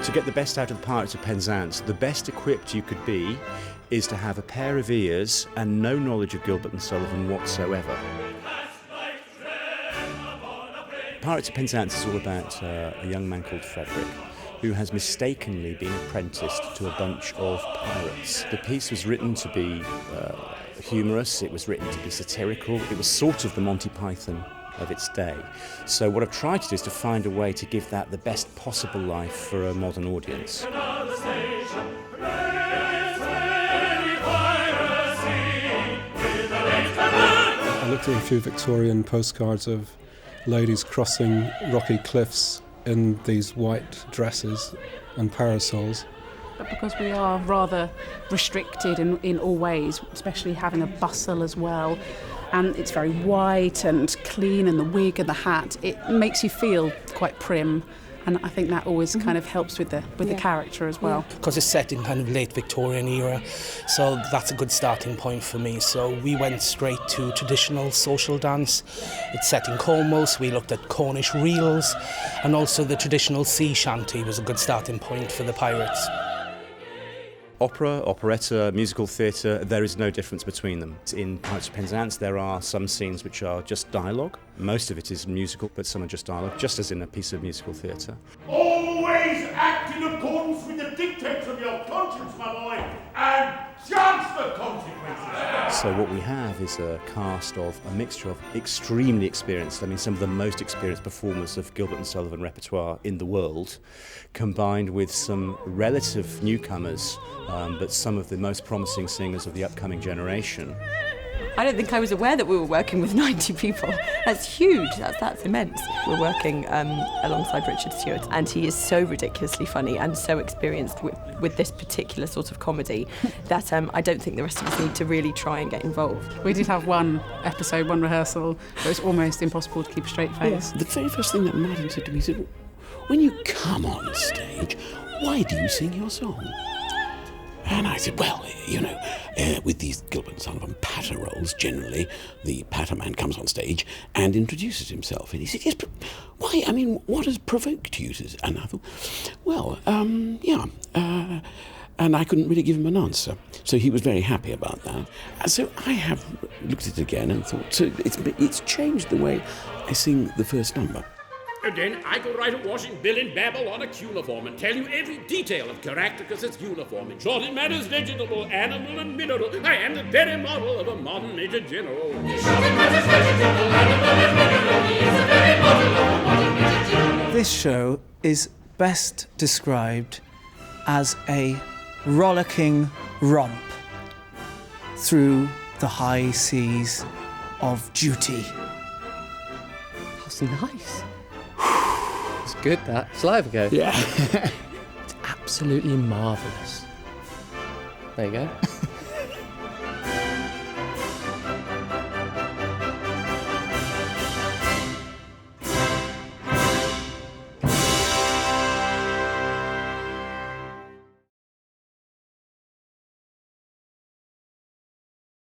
To get the best out of the Pirates of Penzance, the best equipped you could be is to have a pair of ears and no knowledge of Gilbert and Sullivan whatsoever. Pirates of Penzance is all about a young man called Frederic, who has mistakenly been apprenticed to a bunch of pirates. The piece was written to be humorous, it was written to be satirical, it was sort of the Monty Python of its day. So what I've tried to do is to find a way to give that the best possible life for a modern audience. I looked at a few Victorian postcards of ladies crossing rocky cliffs in these white dresses and parasols. But because we are rather restricted in all ways, especially having a bustle as well, and it's very white and clean, and the wig and the hat, it makes you feel quite prim. And I think that always kind of helps with the character as well. Because it's set in kind of late Victorian era, so that's a good starting point for me. So we went straight to traditional social dance. It's set in Cornwall, so we looked at Cornish reels, and also the traditional sea shanty was a good starting point for the pirates. Opera, operetta, musical theatre, there is no difference between them. In Pirates of Penzance there are some scenes which are just dialogue. Most of it is musical, but some are just dialogue, just as in a piece of musical theatre. Always act in accordance with the dictates of your conscience, my boy, and judge the consequences. So what we have is a cast of a mixture of extremely experienced, some of the most experienced performers of Gilbert and Sullivan repertoire in the world, combined with some relative newcomers, but some of the most promising singers of the upcoming generation. I don't think I was aware that we were working with 90 people. That's huge, that's immense. We're working alongside Richard Stewart, and he is so ridiculously funny and so experienced with this particular sort of comedy that I don't think the rest of us need to really try and get involved. We did have one episode, one rehearsal, but it was almost impossible to keep a straight face. The very first thing that Martin said to me, he said, when you come on stage, why do you sing your song? And I said, well, with these Gilbert and Sullivan patter roles, generally, the patter man comes on stage and introduces himself. And he said, yes, but why? What has provoked you to... And I thought, well, and I couldn't really give him an answer. So he was very happy about that. And so I have looked at it again and thought, so it's changed the way I sing the first number. And then I could write a washing bill and babble on a cuneiform and tell you every detail of Caractacus' uniform. In short, it matters vegetable, animal, and mineral. I am the very model of a modern Major General. This show is best described as a rollicking romp through the high seas of duty. That's nice. It's good, that. Shall I have a go? Yeah. It's absolutely marvellous. There you go.